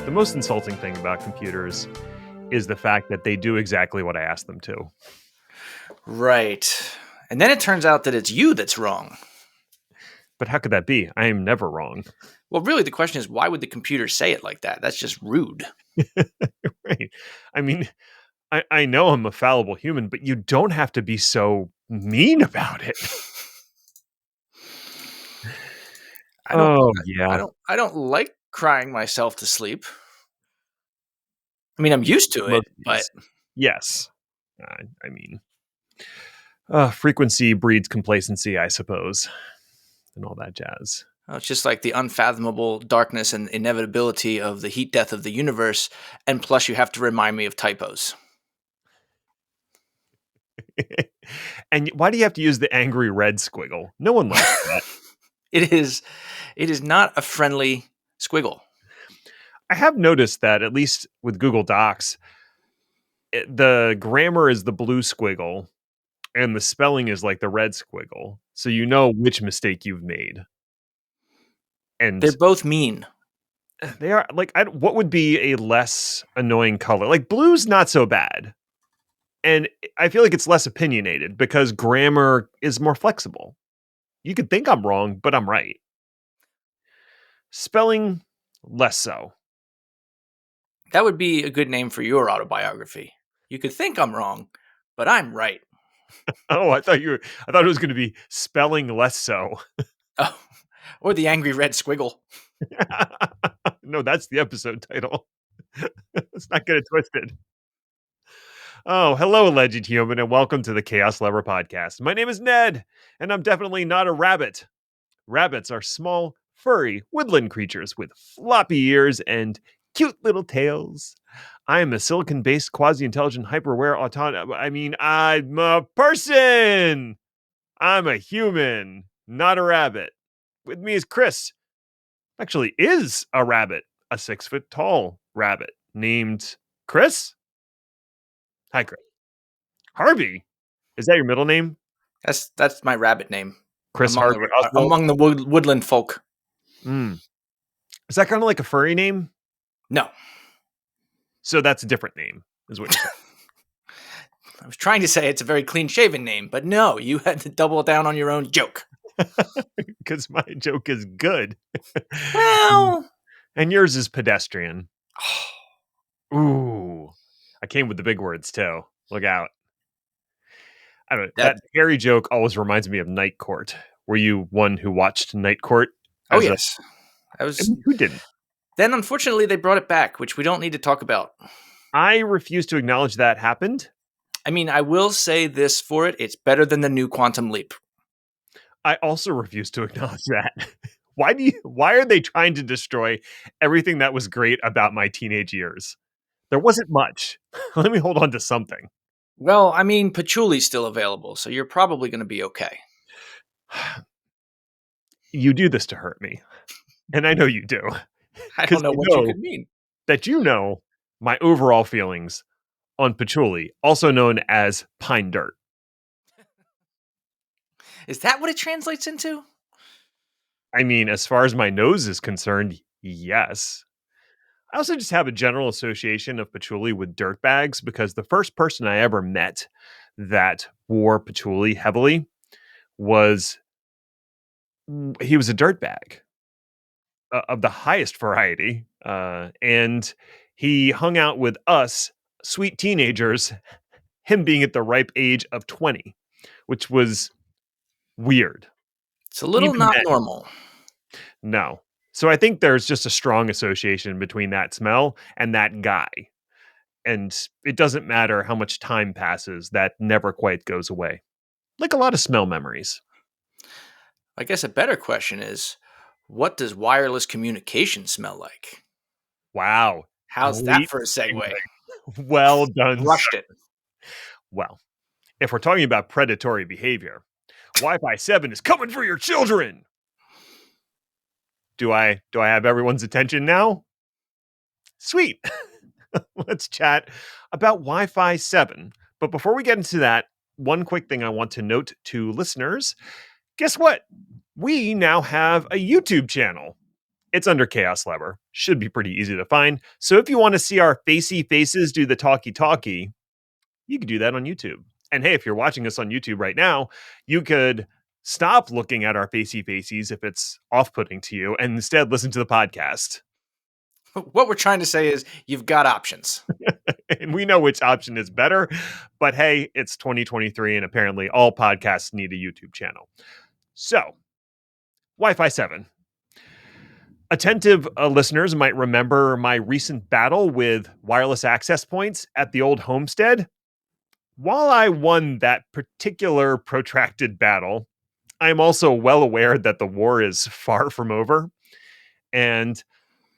The most insulting thing about computers is the fact that they do exactly what I ask them to. Right. And then it turns out that it's you that's wrong. But how could that be? I am never wrong. Well, really, the question is, why would the computer say it like that? That's just rude. Right. I mean, I know I'm a fallible human, but you don't have to be so mean about it. I don't. Oh, I yeah. don't. I don't like crying myself to sleep. I mean, I'm used to it, but Yes. I mean, frequency breeds complacency, I suppose, and all that jazz. it's just like the unfathomable darkness and inevitability of the heat death of the universe. And plus, you have to remind me of typos. And why do you have to use the angry red squiggle? No one likes that. It is not a friendly squiggle. I have noticed that, at least with Google Docs, the grammar is the blue squiggle and the spelling is like the red squiggle. So you know which mistake you've made. And They're both mean. they are like, what would be a less annoying color? Like blue's not so bad. And I feel like it's less opinionated because grammar is more flexible. You could think I'm wrong, but I'm right. Spelling, less so. That would be a good name for your autobiography. You could think I'm wrong, but I'm right. Oh, I thought it was going to be spelling less so. Oh, or the angry red squiggle. No, that's the episode title. Let's not get it twisted. Oh, hello, alleged human, and welcome to the Chaos Lover podcast. My name is Ned, and I'm definitely not a rabbit. Rabbits are small, furry, woodland creatures with floppy ears and cute little tails. I am a silicon-based, quasi-intelligent, hyper-aware, I'm a person! I'm a human, not a rabbit. With me is Chris. Actually, is a rabbit, a 6-foot-tall rabbit named Chris. Hi, Chris. Harvey. Is that your middle name? That's my rabbit name. Chris Harvey Oswald? Among the woodland folk. Is that kind of like a furry name? No. So that's a different name, is what you're saying. I was trying to say it's a very clean-shaven name, but no, you had to double down on your own joke. Because my joke is good. Well, and yours is pedestrian. Ooh. I came with the big words, too. Look out. I don't know. That hairy joke always reminds me of Night Court. Were you one who watched Night Court? Oh, yes. Who didn't? Then, unfortunately, they brought it back, which we don't need to talk about. I refuse to acknowledge that happened. I mean, I will say this for it. It's better than the new Quantum Leap. I also refuse to acknowledge that. Why are they trying to destroy everything that was great about my teenage years? There wasn't much. Let me hold on to something. Well, I mean, patchouli's still available, so you're probably going to be okay. You do this to hurt me. And I know you do. I don't know what you could mean. That you know my overall feelings on patchouli, also known as pine dirt. Is that what it translates into? I mean, as far as my nose is concerned, yes. I also just have a general association of patchouli with dirt bags because the first person I ever met that wore patchouli heavily he was a dirt bag of the highest variety. And he hung out with us, sweet teenagers, him being at the ripe age of 20, which was weird. It's a little not normal. No. So I think there's just a strong association between that smell and that guy. And it doesn't matter how much time passes, that never quite goes away. Like a lot of smell memories. I guess a better question is, what does wireless communication smell like? Wow. How's that for a segue? Well done. Rushed it. Well, if we're talking about predatory behavior, Wi-Fi 7 is coming for your children. Do I have everyone's attention now? Sweet. Let's chat about Wi-Fi 7. But before we get into that, one quick thing I want to note to listeners. Guess what? We now have a YouTube channel. It's under Chaos Lever. Should be pretty easy to find. So if you want to see our facey faces do the talkie talkie, you could do that on YouTube. And hey, if you're watching us on YouTube right now, you could stop looking at our facey faces if it's off putting to you and instead listen to the podcast. What we're trying to say is you've got options. And we know which option is better. But hey, it's 2023 and apparently all podcasts need a YouTube channel. So, Wi Fi 7. Attentive listeners might remember my recent battle with wireless access points at the old homestead. While I won that particular protracted battle, I am also well aware that the war is far from over. And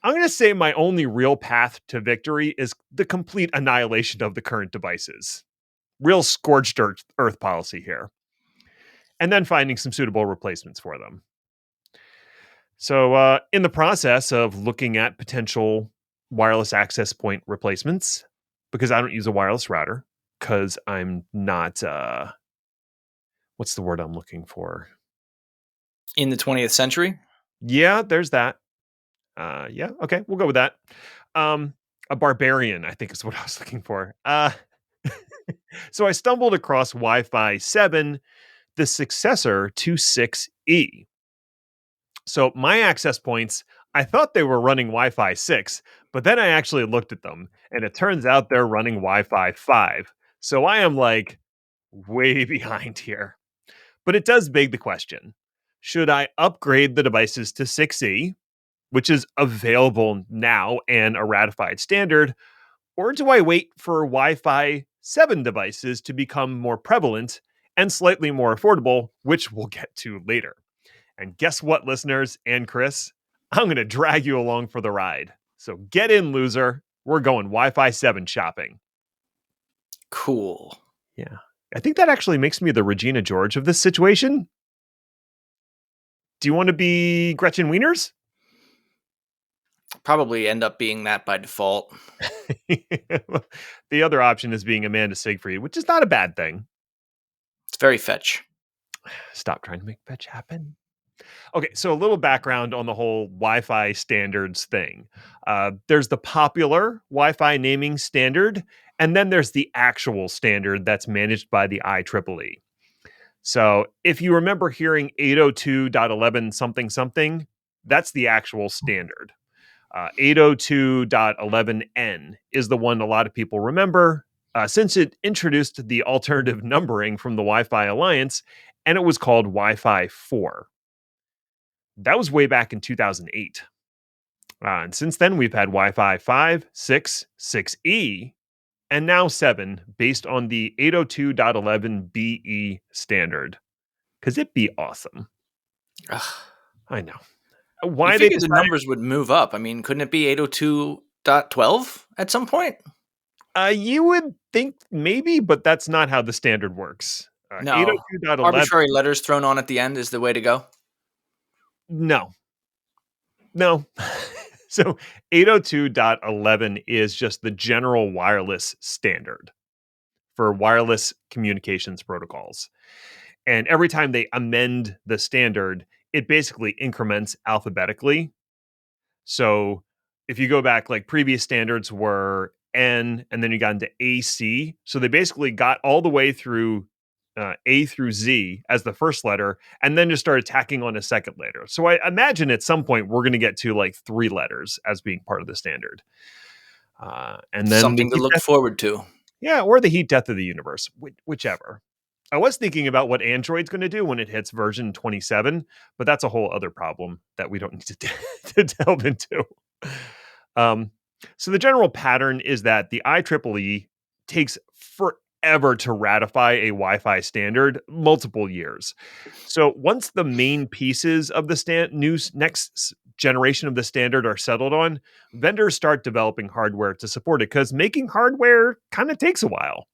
I'm going to say my only real path to victory is the complete annihilation of the current devices. Real scorched earth policy here. And then finding some suitable replacements for them. So, in the process of looking at potential wireless access point replacements, because I don't use a wireless router, because I'm not, what's the word I'm looking for? In the 20th century? Yeah, there's that. Yeah, okay, we'll go with that. A barbarian, I think is what I was looking for. So I stumbled across Wi-Fi 7, the successor to 6E. So my access points, I thought they were running Wi-Fi 6, but then I actually looked at them and it turns out they're running Wi-Fi 5. So I am like way behind here. But it does beg the question. Should I upgrade the devices to 6E, which is available now and a ratified standard, or do I wait for Wi-Fi 7 devices to become more prevalent and slightly more affordable, which we'll get to later? And guess what, listeners and Chris? I'm going to drag you along for the ride. So get in, loser. We're going Wi-Fi 7 shopping. Cool. Yeah. I think that actually makes me the Regina George of this situation. Do you want to be Gretchen Wieners? Probably end up being that by default. The other option is being Amanda Siegfried, which is not a bad thing. It's very fetch. Stop trying to make fetch happen. Okay, so a little background on the whole Wi-Fi standards thing. There's the popular Wi-Fi naming standard, and then there's the actual standard that's managed by the IEEE. So if you remember hearing 802.11 something something, that's the actual standard. 802.11n is the one a lot of people remember since it introduced the alternative numbering from the Wi-Fi Alliance, and it was called Wi-Fi 4. That was way back in 2008. And since then, we've had Wi-Fi 5, 6, 6E, and now 7, based on the 802.11be standard. Because it'd be awesome. Ugh. I know. You Why they figured the numbers would move up. I mean, couldn't it be 802.12 at some point? You would think maybe, but that's not how the standard works. No. 802.11. Arbitrary letters thrown on at the end is the way to go. No. So 802.11 is just the general wireless standard for wireless communications protocols. And every time they amend the standard, it basically increments alphabetically. So if you go back, like previous standards were N and then you got into AC. So they basically got all the way through A through Z as the first letter and then just started tacking on a second letter. So I imagine at some point we're going to get to like 3 letters as being part of the standard. And then Something to look forward to. Yeah, or the heat death of the universe, whichever. I was thinking about what Android's going to do when it hits version 27, but that's a whole other problem that we don't need to delve into. So the general pattern is that the IEEE takes forever to ratify a Wi-Fi standard, multiple years. So once the main pieces of the next generation of the standard are settled on, vendors start developing hardware to support it because making hardware kind of takes a while.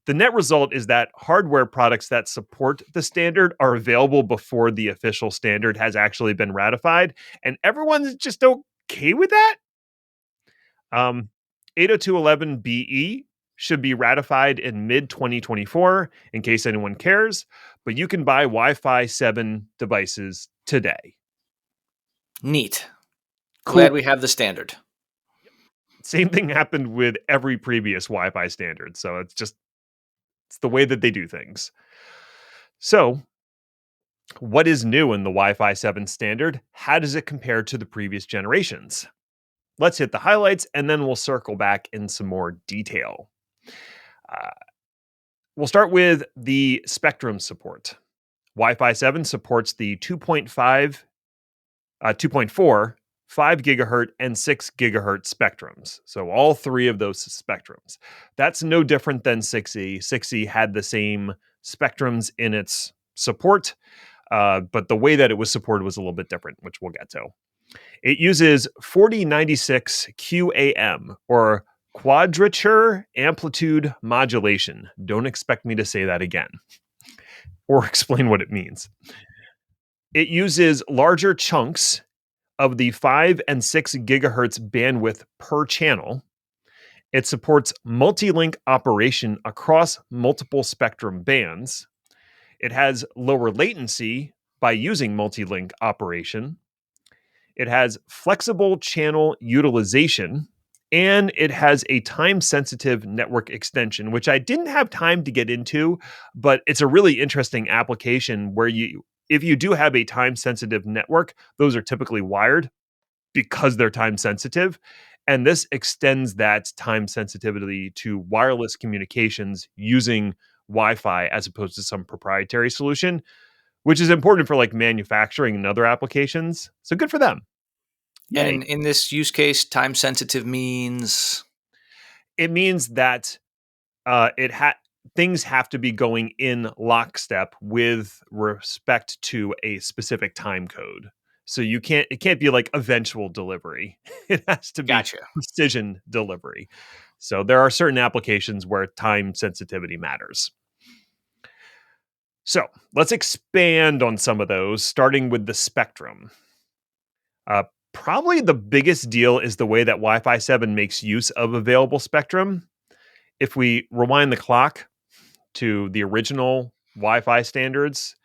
The net result is that hardware products that support the standard are available before the official standard has actually been ratified, and everyone's just okay with that. 802.11be should be ratified in mid-2024, in case anyone cares, but you can buy Wi-Fi 7 devices today. Neat. Cool. Glad we have the standard. Same thing happened with every previous Wi-Fi standard. So it's the way that they do things. So, what is new in the Wi-Fi 7 standard? How does it compare to the previous generations? Let's hit the highlights and then we'll circle back in some more detail. Uh, we'll start with the spectrum support. Wi-Fi 7 supports the 2.5, 2.4, 5 gigahertz, and 6 gigahertz spectrums. So all three of those spectrums. That's no different than 6E. 6E had the same spectrums in its support, but the way that it was supported was a little bit different, which we'll get to. It uses 4096 QAM, or quadrature amplitude modulation. Don't expect me to say that again or explain what it means. It uses larger chunks of the 5 and 6 gigahertz bandwidth per channel. It supports multi-link operation across multiple spectrum bands. It has lower latency by using multi-link operation. It has flexible channel utilization, and it has a time-sensitive network extension, which I didn't have time to get into, but it's a really interesting application where if you do have a time-sensitive network, those are typically wired because they're time sensitive. And this extends that time sensitivity to wireless communications using Wi-Fi as opposed to some proprietary solution, which is important for like manufacturing and other applications. So good for them. And Yay. in this use case, time sensitive means It means that it things have to be going in lockstep with respect to a specific time code. So it can't be like eventual delivery. It has to be gotcha. precision delivery. So there are certain applications where time sensitivity matters. So let's expand on some of those, starting with the spectrum. Uh, Probably the biggest deal is the way that Wi-Fi 7 makes use of available spectrum. If we rewind the clock to the original Wi-Fi standards,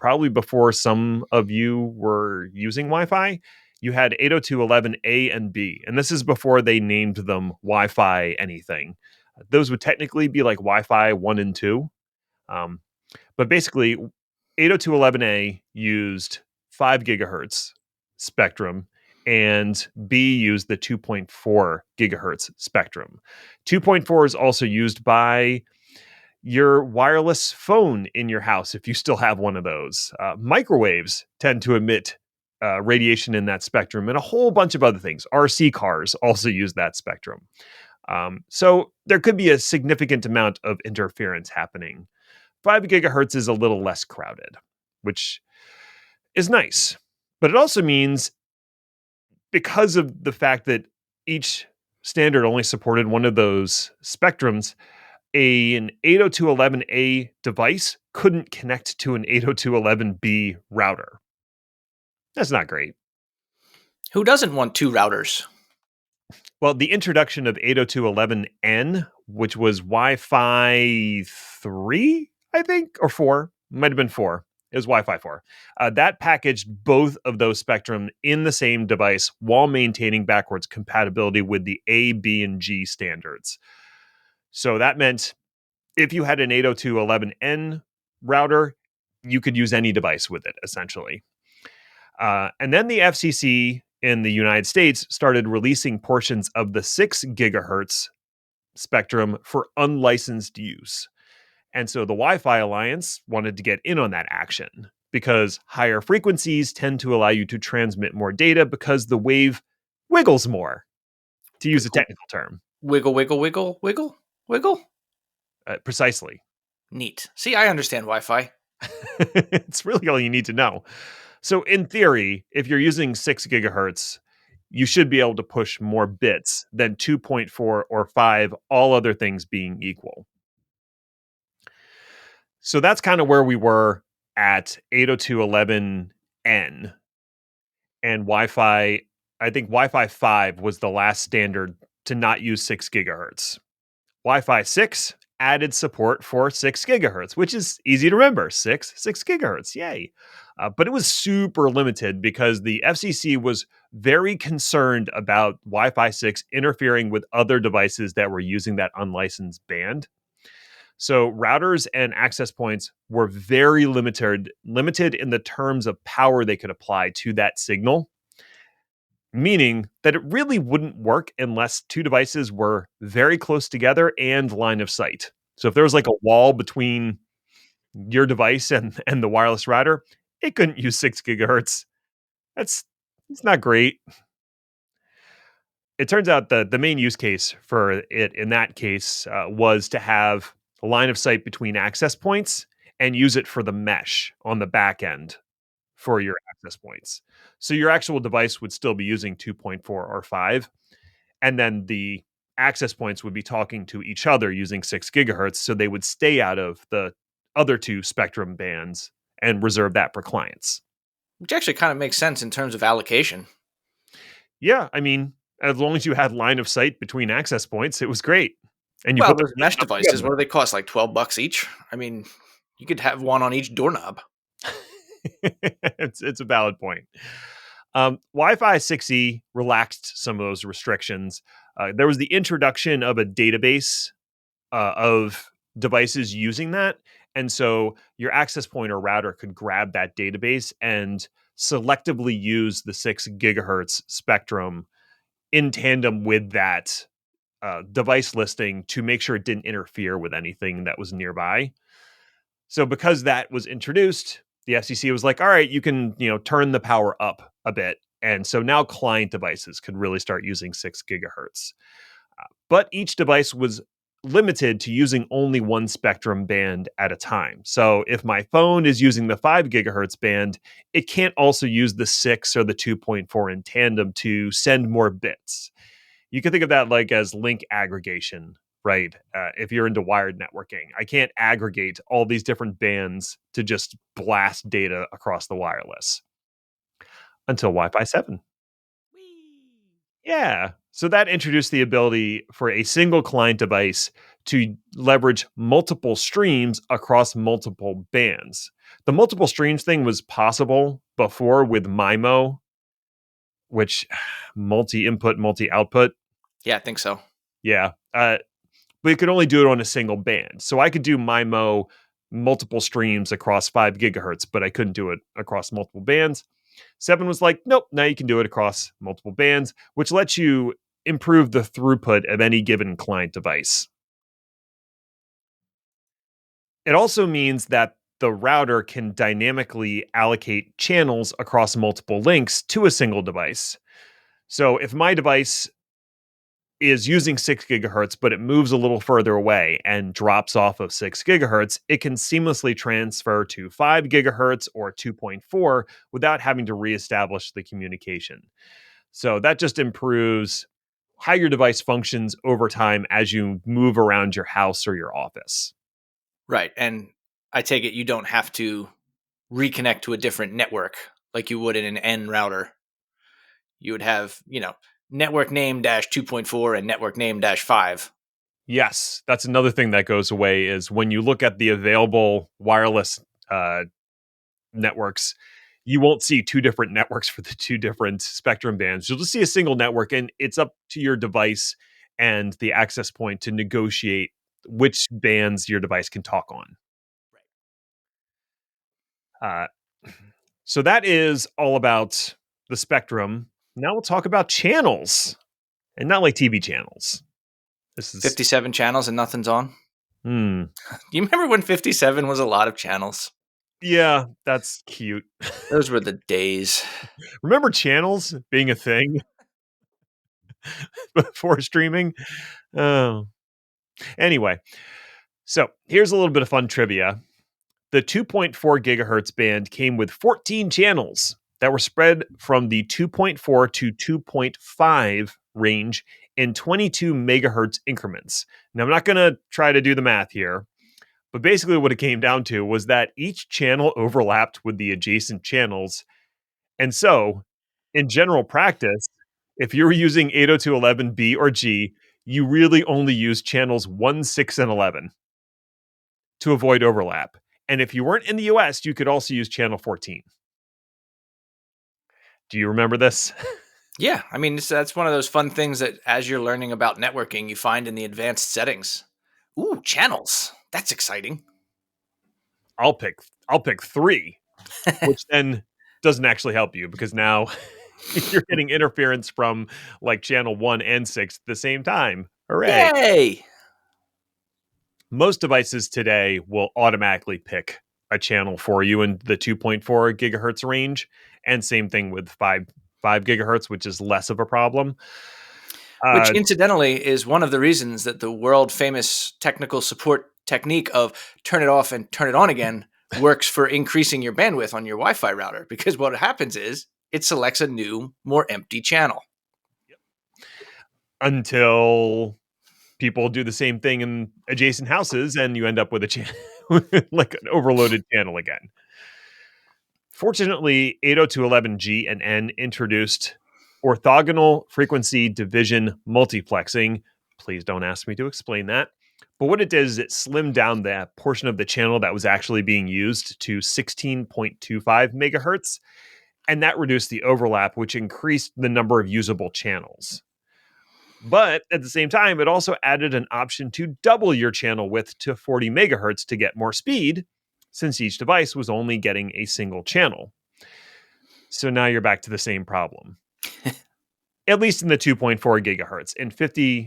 probably before some of you were using Wi-Fi, you had 802.11a and b, and this is before they named them Wi-Fi anything. Those would technically be like Wi-Fi 1 and 2. Um, but basically, 802.11a used 5 gigahertz spectrum, and B used the 2.4 gigahertz spectrum. 2.4 is also used by your wireless phone in your house if you still have one of those. Microwaves tend to emit radiation in that spectrum, and a whole bunch of other things. RC cars also use that spectrum. So there could be a significant amount of interference happening. 5 gigahertz is a little less crowded, which is nice. But it also means, because of the fact that each standard only supported one of those spectrums, an 802.11a device couldn't connect to an 802.11b router. That's not great. Who doesn't want two routers? Well, the introduction of 802.11n, which was Wi-Fi 3, I think, or 4, might have been 4. It was Wi-Fi 4. That packaged both of those spectrum in the same device while maintaining backwards compatibility with the A, B, and G standards. So that meant if you had an 802.11n router, you could use any device with it, essentially. And then the FCC in the United States started releasing portions of the 6 gigahertz spectrum for unlicensed use. And so the Wi-Fi Alliance wanted to get in on that action because higher frequencies tend to allow you to transmit more data because the wave wiggles more, to use a technical term. Wiggle, wiggle, wiggle, wiggle, wiggle. Precisely. Neat. See, I understand Wi-Fi. It's really all you need to know. So in theory, if you're using 6 gigahertz, you should be able to push more bits than 2.4 or 5, all other things being equal. So that's kind of where we were at 802.11n. And Wi-Fi, I think Wi-Fi 5 was the last standard to not use 6 gigahertz. Wi-Fi 6 added support for 6 gigahertz, which is easy to remember. 6 gigahertz. Yay. But it was super limited because the FCC was very concerned about Wi Fi 6 interfering with other devices that were using that unlicensed band. So routers and access points were very limited in the terms of power they could apply to that signal, meaning that it really wouldn't work unless two devices were very close together and line of sight. So if there was like a wall between your device and the wireless router, it couldn't use 6 gigahertz. That's it's not great. It turns out the main use case for it in that case was to have a line of sight between access points and use it for the mesh on the back end for your access points. So your actual device would still be using 2.4 or 5, and then the access points would be talking to each other using 6 gigahertz. So they would stay out of the other two spectrum bands and reserve that for clients. Which actually kind of makes sense in terms of allocation. Yeah, I mean, as long as you had line of sight between access points, it was great. And you Well, put those them mesh up devices, together. what do they cost? Like $12 each? I mean, you could have one on each doorknob. It's a valid point. Wi-Fi 6E relaxed some of those restrictions. There was the introduction of a database of devices using that, and so your access point or router could grab that database and selectively use the 6 gigahertz spectrum in tandem with that device listing to make sure it didn't interfere with anything that was nearby. So because that was introduced, the FCC was like, all right, you can, turn the power up a bit. And so now client devices could really start using 6 gigahertz. But each device was limited to using only one spectrum band at a time. So if my phone is using the 5 gigahertz band, it can't also use the 6 or the 2.4 in tandem to send more bits. You can think of that like as link aggregation, right? If you're into wired networking, I can't aggregate all these different bands to just blast data across the wireless until Wi Fi 7. Yeah. So that introduced the ability for a single client device to leverage multiple streams across multiple bands. The multiple streams thing was possible before with MIMO, which multi input, multi output. Yeah, I think so. Yeah. But you could only do it on a single band. So I could do MIMO multiple streams across 5 gigahertz, but I couldn't do it across multiple bands. 7 was like, nope, now you can do it across multiple bands, which lets you improve the throughput of any given client device. It also means that the router can dynamically allocate channels across multiple links to a single device. So if my device is using 6 gigahertz, but it moves a little further away and drops off of 6 gigahertz, it can seamlessly transfer to 5 gigahertz or 2.4 without having to reestablish the communication. So that just improves how your device functions over time as you move around your house or your office. Right. And I take it you don't have to reconnect to a different network like you would in an N router. You would have, network name dash 2.4 and network name dash 5. Yes, that's another thing that goes away is when you look at the available wireless networks, you won't see two different networks for the two different spectrum bands. You'll just see a single network, and it's up to your device and the access point to negotiate which bands your device can talk on. Uh, so that is all about the spectrum. Now we'll talk about channels, and not like TV channels. This is 57 channels and nothing's on. hmm. Do you remember when 57 was a lot of channels? Yeah, that's cute. Those were the days. Remember channels being a thing before streaming? Oh. Anyway, so here's a little bit of fun trivia. The 2.4 gigahertz band came with 14 channels that were spread from the 2.4 to 2.5 range in 22 megahertz increments. Now, I'm not going to try to do the math here, but basically what it came down to was that each channel overlapped with the adjacent channels. And so, in general practice, if you were using 802.11b or G, you really only use channels 1, 6, and 11. to avoid overlap. And if you weren't in the US, you could also use channel 14. Do you remember this? Yeah, I mean, that's one of those fun things that as you're learning about networking, you find in the advanced settings. Ooh, channels. That's exciting. I'll pick I'll pick 3, which then doesn't actually help you because now you're getting interference from like channel 1 and 6 at the same time. Hooray. Yay! Most devices today will automatically pick a channel for you in the 2.4 gigahertz range, and same thing with 5 gigahertz, which is less of a problem. Which Uh, incidentally is one of the reasons that the world famous technical support technique of turn it off and turn it on again works for increasing your bandwidth on your Wi-Fi router, because what happens is it selects a new, more empty channel. until people do the same thing in adjacent houses, and you end up with a channel like an overloaded channel again. Fortunately, 802.11g and N introduced orthogonal frequency division multiplexing. Please don't ask me to explain that. But what it did is it slimmed down that portion of the channel that was actually being used to 16.25 megahertz, and that reduced the overlap, which increased the number of usable channels. But at the same time, it also added an option to double your channel width to 40 megahertz to get more speed, since each device was only getting a single channel. So now you're back to the same problem. At least in the 2.4 gigahertz.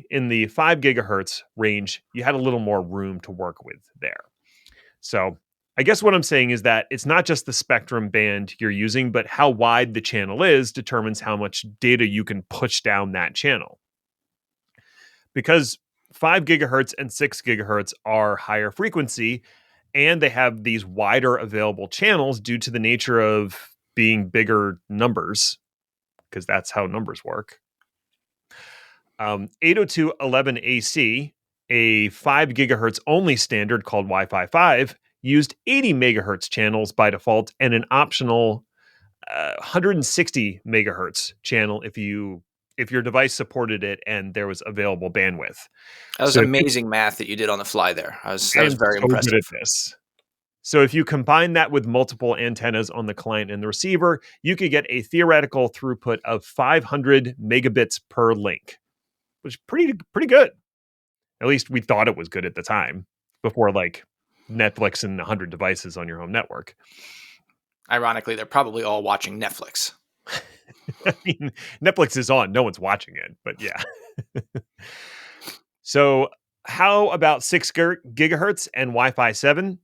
In the 5 gigahertz range, you had a little more room to work with there. So I guess what I'm saying is that it's not just the spectrum band you're using, but how wide the channel is determines how much data you can push down that channel. Because 5 gigahertz and 6 gigahertz are higher frequency, and they have these wider available channels due to the nature of being bigger numbers, because that's how numbers work. 802.11ac, a 5 gigahertz only standard called Wi-Fi 5, used 80 megahertz channels by default and an optional 160 megahertz channel if your device supported it and there was available bandwidth. That was So if you, amazing math that you did on the fly there. That I was am very so good impressive. at this. So if you combine that with multiple antennas on the client and the receiver, you could get a theoretical throughput of 500 megabits per link, which is pretty good. At least we thought it was good at the time, before like Netflix and 100 devices on your home network. Ironically, they're probably all watching Netflix. I mean, Netflix is on, no one's watching it, but yeah. So how about 6 gigahertz and Wi-Fi 7?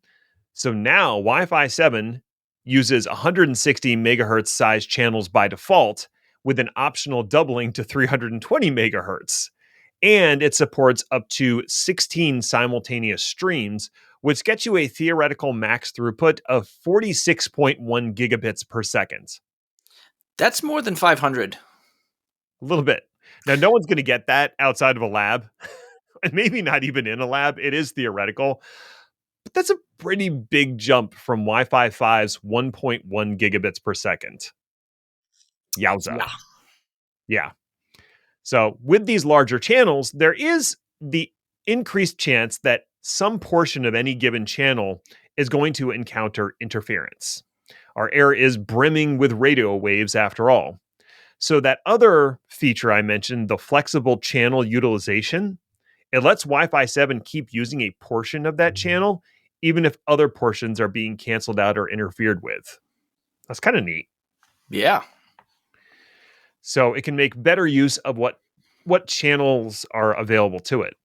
So now Wi-Fi 7 uses 160 megahertz size channels by default, with an optional doubling to 320 megahertz. And it supports up to 16 simultaneous streams, which gets you a theoretical max throughput of 46.1 gigabits per second. That's more than 500. A little bit. Now, no one's going to get that outside of a lab, and maybe not even in a lab. It is theoretical. But that's a pretty big jump from Wi-Fi 5's 1.1 gigabits per second. Yowza. Yeah. Yeah. So with these larger channels, there is the increased chance that some portion of any given channel is going to encounter interference. Our air is brimming with radio waves after all. So that other feature I mentioned, the flexible channel utilization, it lets Wi-Fi 7 keep using a portion of that channel, even if other portions are being canceled out or interfered with. That's kind of neat. Yeah. So it can make better use of what channels are available to it.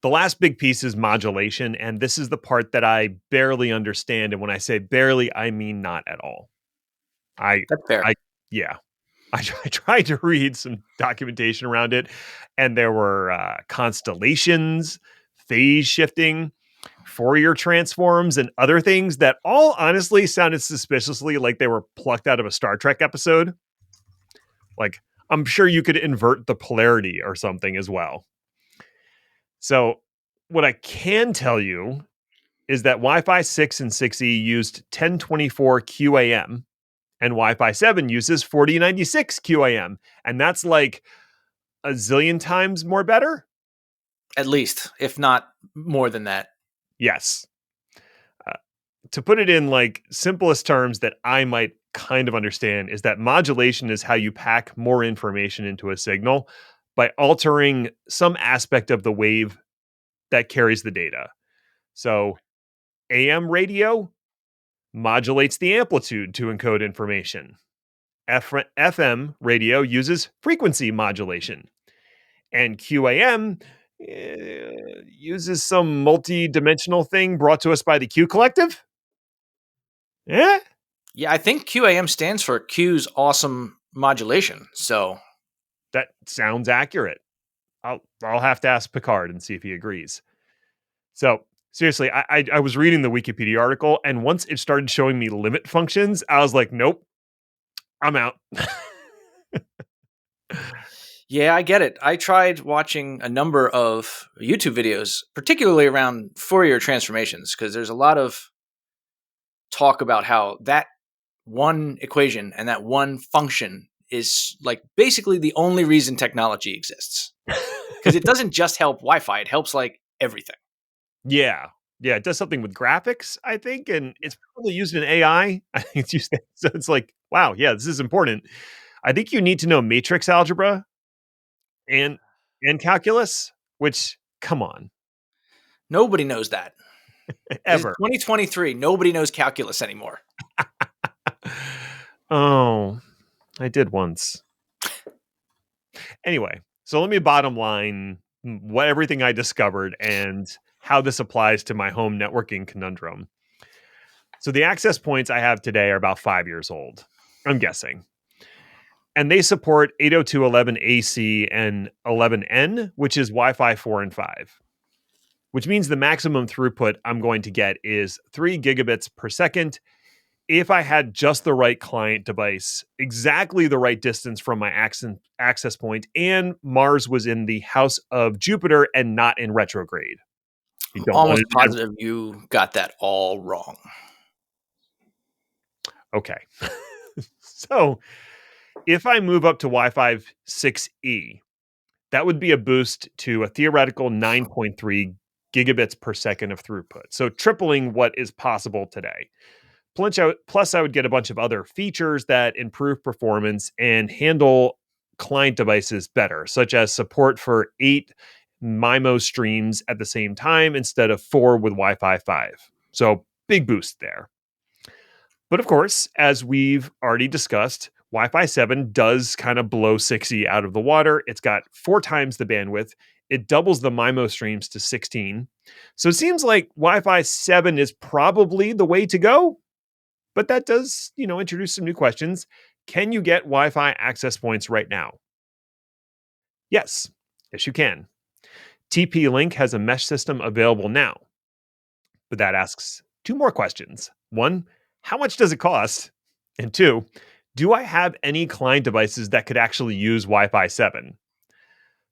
The last big piece is modulation, and this is the part that I barely understand. And when I say barely, I mean not at all. I, That's fair. yeah, I tried to read some documentation around it, and there were constellations, phase shifting, Fourier transforms, and other things that all honestly sounded suspiciously like they were plucked out of a Star Trek episode. Like, I'm sure you could invert the polarity or something as well. So, what I can tell you is that Wi-Fi 6 and 6E used 1024 QAM, and Wi-Fi 7 uses 4096 QAM. And that's like a zillion times more better. At least, if not more than that. Yes. Uh, to put it in like simplest terms that I might kind of understand is that modulation is how you pack more information into a signal by altering some aspect of the wave that carries the data. So AM radio modulates the amplitude to encode information. FM radio uses frequency modulation, and QAM uses some multi-dimensional thing brought to us by the Q Collective. Yeah, Yeah, I think QAM stands for Q's awesome modulation. So that sounds accurate. I'll have to ask Picard and see if he agrees. So seriously, I was reading the Wikipedia article, and once it started showing me limit functions, I was like, nope, I'm out. yeah, I get it. I tried watching a number of YouTube videos, particularly around Fourier transformations, because there's a lot of talk about how that one equation and that one function is like basically the only reason technology exists. Because it doesn't just help Wi-Fi; it helps like everything. Yeah. Yeah, it does something with graphics, I think, and it's probably used in AI. I think it's used so it's like, wow, yeah, this is important. I think you need to know matrix algebra and calculus, which come on, Nobody knows that. This is ever. 2023. Nobody knows calculus anymore. Oh, I did once. Anyway, so let me bottom line what everything I discovered and how this applies to my home networking conundrum. So the access points I have today are about 5 years old, I'm guessing. And they support 802.11ac and 11n, which is Wi-Fi 4 and 5, which means the maximum throughput I'm going to get is 3 gigabits per second if I had just the right client device, exactly the right distance from my access point, and Mars was in the house of Jupiter and not in retrograde. You I'm don't want almost to. positive you got that all wrong. Okay. So if I move up to Wi-Fi 6E, that would be a boost to a theoretical 9.3 gigabits per second of throughput. So tripling what is possible today. Plus, I would get a bunch of other features that improve performance and handle client devices better, such as support for 8 MIMO streams at the same time instead of 4 with Wi Fi 5. So, big boost there. But of course, as we've already discussed, Wi Fi 7 does kind of blow 6E out of the water. It's got 4 times the bandwidth. It doubles the MIMO streams to 16. So it seems like Wi Fi 7 is probably the way to go. But that does, introduce some new questions. Can you get Wi-Fi access points right now? Yes. Yes, you can. TP-Link has a mesh system available now. But that asks 2 more questions. 1, how much does it cost? And 2, do I have any client devices that could actually use Wi-Fi 7?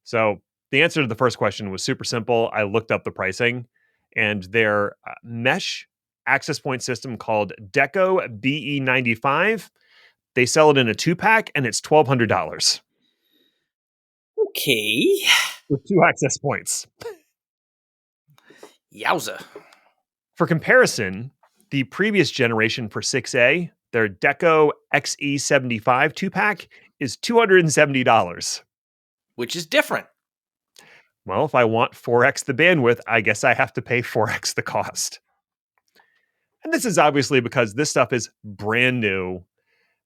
So the answer to the first question was super simple. I looked up the pricing, and their mesh access point system called Deco BE95, they sell it in a 2-pack, and it's $1,200 Okay. with 2 access points. Yowza. For comparison, the previous generation for 6A, their Deco XE75 2-pack, is $270. Which is different. Well, if I want 4x the bandwidth, I guess I have to pay 4x the cost. And this is obviously because this stuff is brand new.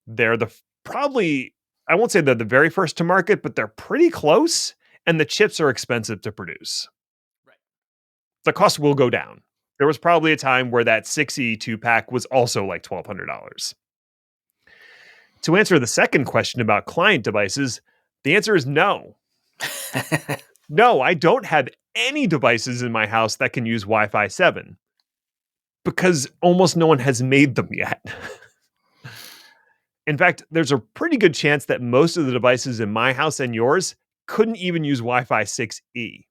They're probably, I won't say they're the very first to market, but they're pretty close, and the chips are expensive to produce. Right. The cost will go down. There was probably a time where that 6E 2-pack was also like $1,200. To answer the second question about client devices, the answer is no. No, I don't have any devices in my house that can use Wi-Fi 7 because almost no one has made them yet. In fact, there's a pretty good chance that most of the devices in my house and yours couldn't even use Wi-Fi 6E.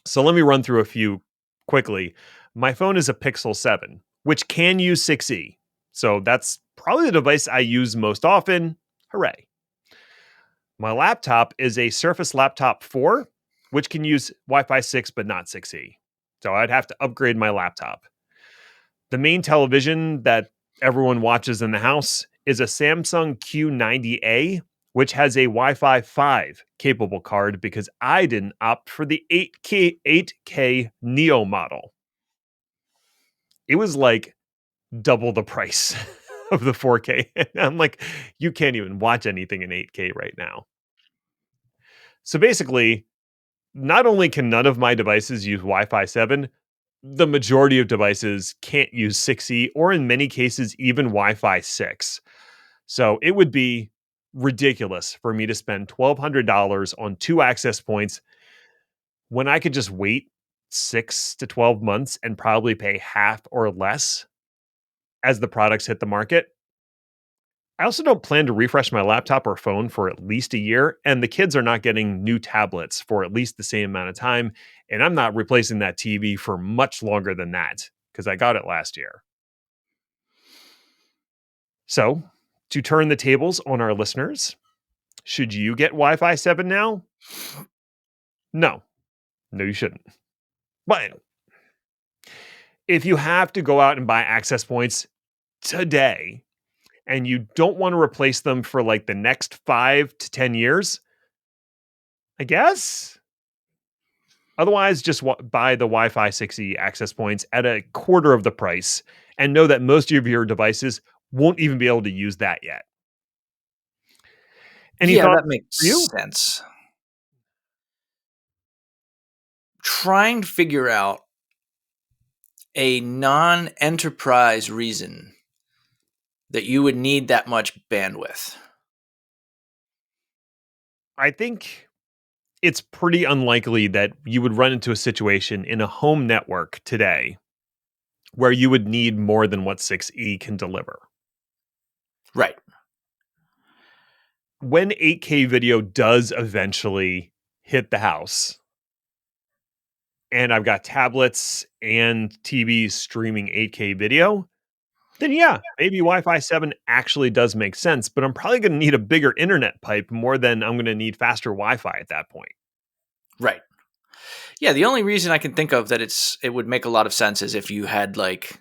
So let me run through a few quickly. My phone is a Pixel 7, which can use 6E. So that's probably the device I use most often. Hooray. My laptop is a Surface Laptop 4, which can use Wi-Fi 6 but not 6E. So I'd have to upgrade my laptop. The main television that everyone watches in the house is a Samsung Q90A, which has a Wi-Fi 5 capable card because I didn't opt for the 8K Neo model. It was like double the price of the 4K. And I'm like, you can't even watch anything in 8K right now. So basically, not only can none of my devices use Wi-Fi 7, the majority of devices can't use 6E or in many cases even Wi-Fi 6. So it would be ridiculous for me to spend $1,200 on 2 access points when I could just wait 6 to 12 months and probably pay half or less as the products hit the market. I also don't plan to refresh my laptop or phone for at least a year, and the kids are not getting new tablets for at least the same amount of time, and I'm not replacing that TV for much longer than that because I got it last year. So, to turn the tables on our listeners, should you get Wi Fi 7 now? No, no, you shouldn't. But if you have to go out and buy access points today and you don't want to replace them for like the next 5 to 10 years, I guess. Otherwise, just buy the Wi Fi 6E access points at a quarter of the price and know that most of your devices won't even be able to use that yet. Any Yeah, thoughts that makes for you? sense. Trying to figure out a non-enterprise reason that you would need that much bandwidth. I think it's pretty unlikely that you would run into a situation in a home network today where you would need more than what 6E can deliver. Right. When 8K video does eventually hit the house, and I've got tablets and TVs streaming 8K video, then yeah, maybe Wi-Fi 7 actually does make sense, but I'm probably going to need a bigger internet pipe more than I'm going to need faster Wi-Fi at that point. Right. Yeah, the only reason I can think of that it would make a lot of sense is if you had like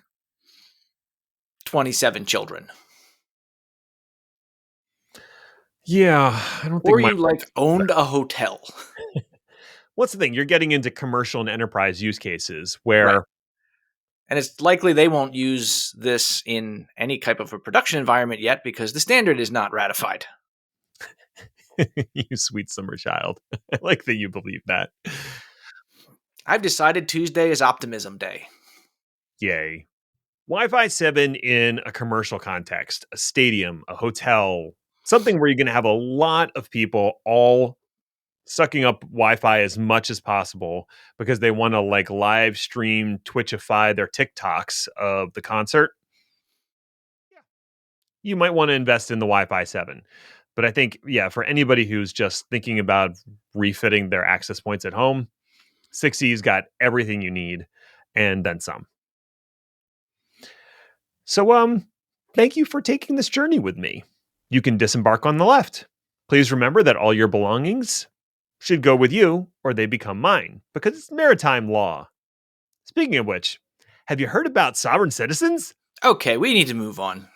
27 children. Yeah, I don't think Or my you like owned a hotel. What's the thing? You're getting into commercial and enterprise use cases Right. where And it's likely they won't use this in any type of a production environment yet because the standard is not ratified. you sweet summer child. I like that you believe that. I've decided Tuesday is optimism day. Yay. Wi-Fi 7 in a commercial context, a stadium, a hotel, something where you're going to have a lot of people all sucking up Wi-Fi as much as possible because they want to like live stream Twitchify their TikToks of the concert. Yeah. You might want to invest in the Wi-Fi 7. But I think, yeah, for anybody who's just thinking about refitting their access points at home, 6E's got everything you need and then some. So, thank you for taking this journey with me. You can disembark on the left. Please remember that all your belongings should go with you or they become mine because it's maritime law. Speaking of which, have you heard about sovereign citizens? Okay, we need to move on.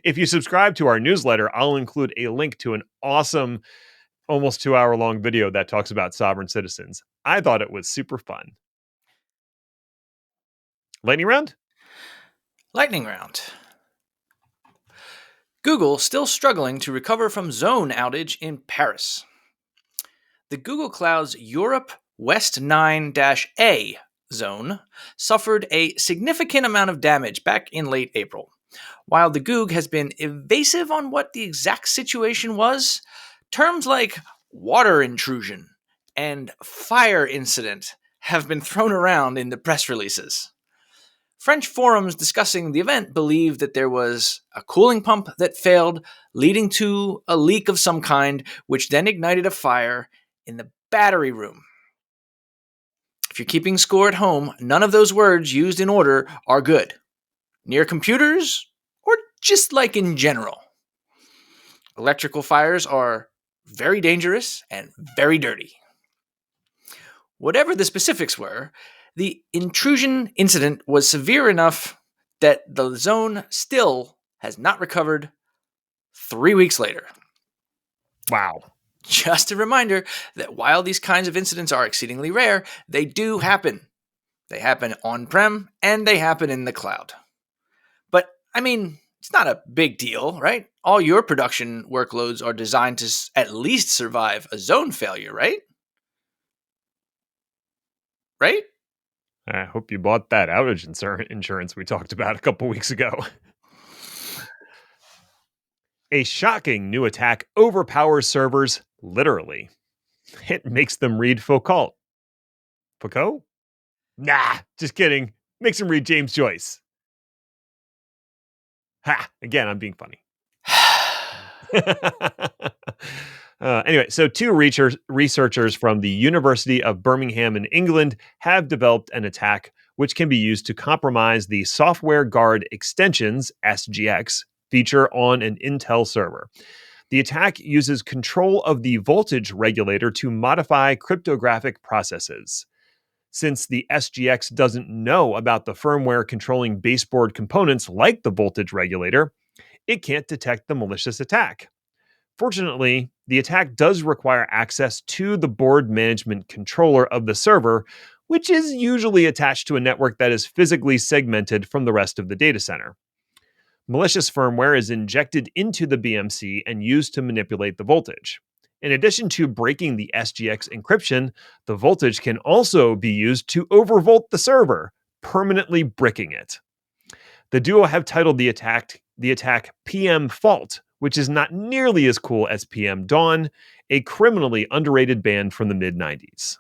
If you subscribe to our newsletter, I'll include a link to an awesome, almost 2 hour long video that talks about sovereign citizens. I thought it was super fun. Lightning round? Lightning round. Google still struggling to recover from zone outage in Paris. The Google Cloud's Europe West 9-A zone suffered a significant amount of damage back in late April. While the Goog has been evasive on what the exact situation was, terms like water intrusion and fire incident have been thrown around in the press releases. French forums discussing the event believe that there was a cooling pump that failed, leading to a leak of some kind, which then ignited a fire in the battery room. If you're keeping score at home, none of those words used in order are good. Near computers, or just like in general. Electrical fires are very dangerous and very dirty. Whatever the specifics were, the intrusion incident was severe enough that the zone still has not recovered 3 weeks later. Wow. Just a reminder that while these kinds of incidents are exceedingly rare, they do happen. They happen on-prem and they happen in the cloud. But, I mean, it's not a big deal, right? All your production workloads are designed to at least survive a zone failure, right? Right? I hope you bought that outage insurance we talked about a couple weeks ago. A shocking new attack overpowers servers, literally. It makes them read Foucault. Foucault? Nah, just kidding. Makes them read James Joyce. Ha! Again, I'm being funny. Anyway, so two researchers from the University of Birmingham in England have developed an attack which can be used to compromise the Software Guard Extensions, SGX, feature on an Intel server. The attack uses control of the voltage regulator to modify cryptographic processes. Since the SGX doesn't know about the firmware controlling baseboard components like the voltage regulator, it can't detect the malicious attack. Fortunately, the attack does require access to the board management controller of the server, which is usually attached to a network that is physically segmented from the rest of the data center. Malicious firmware is injected into the BMC and used to manipulate the voltage. In addition to breaking the SGX encryption, the voltage can also be used to overvolt the server, permanently bricking it. The duo have titled the attack PM Fault, which is not nearly as cool as PM Dawn, a criminally underrated band from the mid-90s.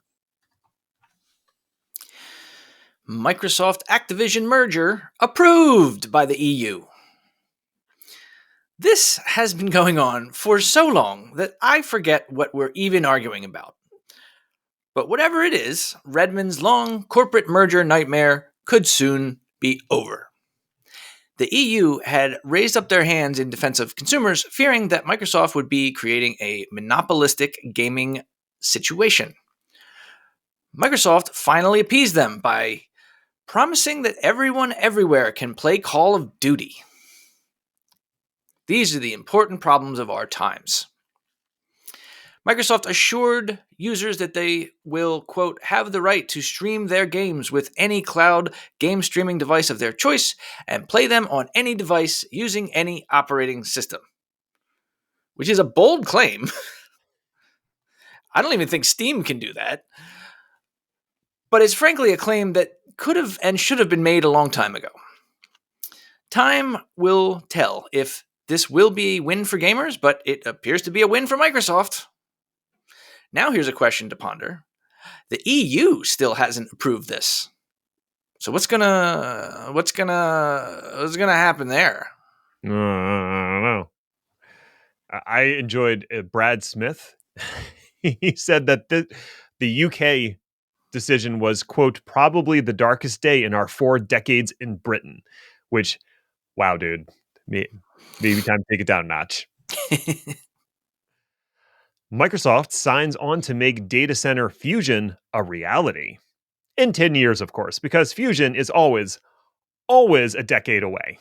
Microsoft Activision merger approved by the EU. This has been going on for so long that I forget what we're even arguing about. But whatever it is, Redmond's long corporate merger nightmare could soon be over. The EU had raised up their hands in defense of consumers, fearing that Microsoft would be creating a monopolistic gaming situation. Microsoft finally appeased them by promising that everyone everywhere can play Call of Duty. These are the important problems of our times. Microsoft assured users that they will, quote, have the right to stream their games with any cloud game streaming device of their choice and play them on any device using any operating system. Which is a bold claim. I don't even think Steam can do that. But it's frankly a claim that could have and should have been made a long time ago. Time will tell if this will be a win for gamers, but it appears to be a win for Microsoft. Now here's a question to ponder. The EU still hasn't approved this. So what's gonna happen there? I don't know. I enjoyed Brad Smith. He said that the UK decision was, quote, probably the darkest day in our 4 decades in Britain, which, wow, dude, maybe time to take it down a notch. Microsoft signs on to make data center fusion a reality. In 10 years, of course, because fusion is always a decade away.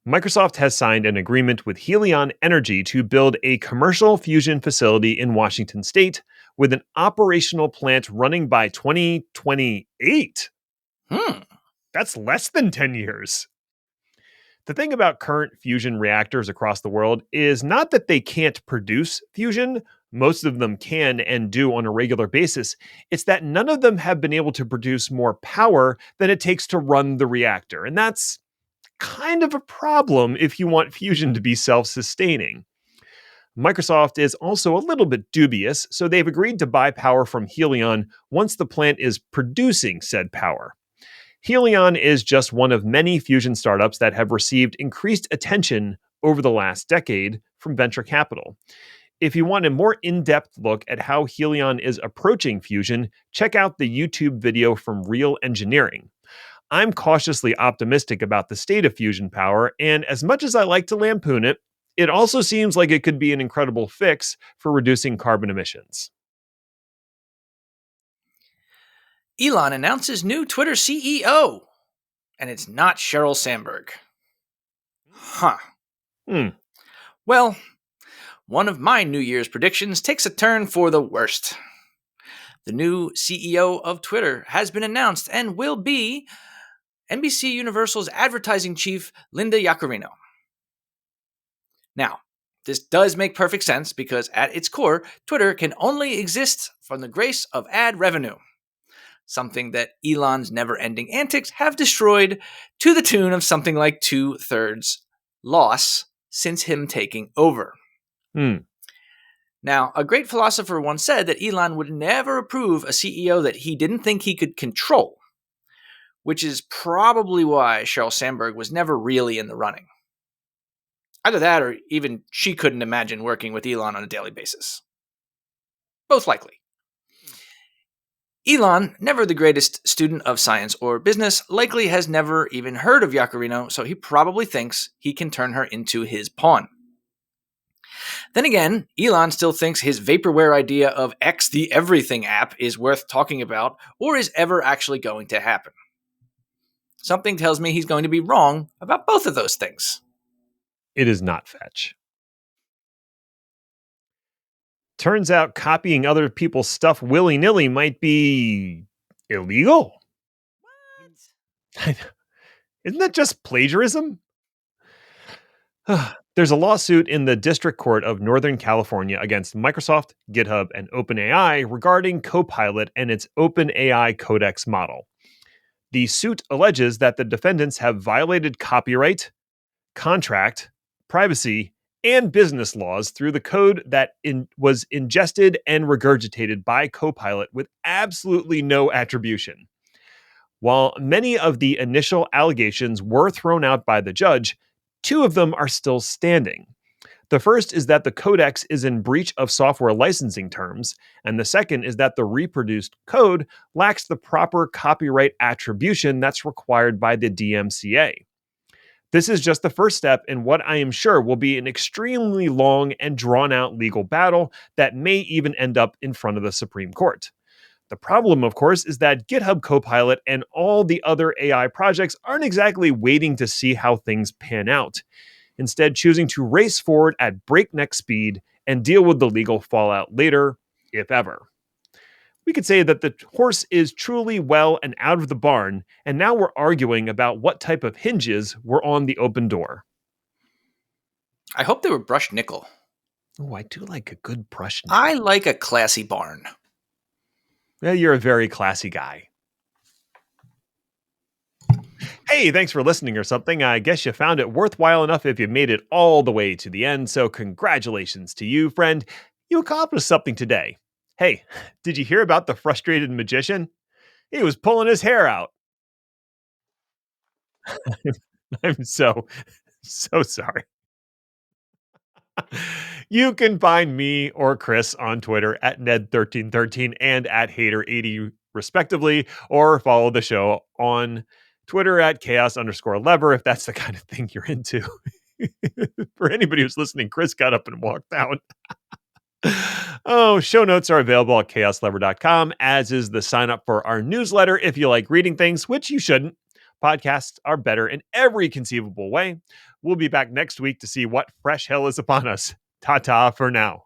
Microsoft has signed an agreement with Helion Energy to build a commercial fusion facility in Washington state with an operational plant running by 2028. That's less than 10 years. The thing about current fusion reactors across the world is not that they can't produce fusion. Most of them can and do on a regular basis. It's that none of them have been able to produce more power than it takes to run the reactor. And that's kind of a problem if you want fusion to be self-sustaining. Microsoft is also a little bit dubious, so they've agreed to buy power from Helion once the plant is producing said power. Helion is just one of many fusion startups that have received increased attention over the last decade from venture capital. If you want a more in-depth look at how Helion is approaching fusion, check out the YouTube video from Real Engineering. I'm cautiously optimistic about the state of fusion power, and as much as I like to lampoon it, it also seems like it could be an incredible fix for reducing carbon emissions. Elon announces new Twitter CEO, and it's not Sheryl Sandberg. Huh. Well, one of my New Year's predictions takes a turn for the worst. The new CEO of Twitter has been announced and will be NBC Universal's advertising chief, Linda Yaccarino. Now, this does make perfect sense because at its core, Twitter can only exist from the grace of ad revenue, something that Elon's never-ending antics have destroyed to the tune of something like 2/3 loss since him taking over. Now, a great philosopher once said that Elon would never approve a CEO that he didn't think he could control, which is probably why Sheryl Sandberg was never really in the running. Either that or even she couldn't imagine working with Elon on a daily basis. Both likely. Elon, never the greatest student of science or business, likely has never even heard of Yaccarino, so he probably thinks he can turn her into his pawn. Then again, Elon still thinks his vaporware idea of X the Everything app is worth talking about or is ever actually going to happen. Something tells me he's going to be wrong about both of those things. It is not fetch. Turns out copying other people's stuff willy-nilly might be illegal. What? Isn't that just plagiarism? There's a lawsuit in the District Court of Northern California against Microsoft, GitHub, and OpenAI regarding Copilot and its OpenAI Codex model. The suit alleges that the defendants have violated copyright, contract, privacy, and business laws through the code that was ingested and regurgitated by Copilot with absolutely no attribution. While many of the initial allegations were thrown out by the judge, two of them are still standing. The first is that the codex is in breach of software licensing terms, and the second is that the reproduced code lacks the proper copyright attribution that's required by the DMCA. This is just the first step in what I am sure will be an extremely long and drawn-out legal battle that may even end up in front of the Supreme Court. The problem, of course, is that GitHub Copilot and all the other AI projects aren't exactly waiting to see how things pan out, instead choosing to race forward at breakneck speed and deal with the legal fallout later, if ever. We could say that the horse is truly well and out of the barn, and now we're arguing about what type of hinges were on the open door. I hope they were brushed nickel. Oh, I do like a good brushed nickel. I like a classy barn. Well, you're a very classy guy. Hey, thanks for listening or something. I guess you found it worthwhile enough if you made it all the way to the end, so congratulations to you, friend. You accomplished something today. Hey, did you hear about the frustrated magician? He was pulling his hair out. I'm so sorry. You can find me or Chris on Twitter at Ned1313 and at Hater80 respectively, or follow the show on Twitter at chaos_lever if that's the kind of thing you're into. For anybody who's listening, Chris got up and walked out. Oh, show notes are available at chaoslever.com, as is the sign up for our newsletter if you like reading things, which you shouldn't. Podcasts are better in every conceivable way. We'll be back next week to see what fresh hell is upon us. Ta-ta for now.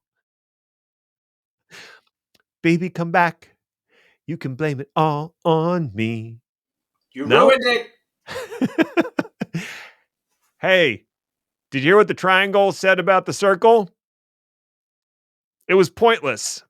Baby, come back. You can blame it all on me. You ruined it. Hey, did you hear what the triangle said about the circle? It was pointless.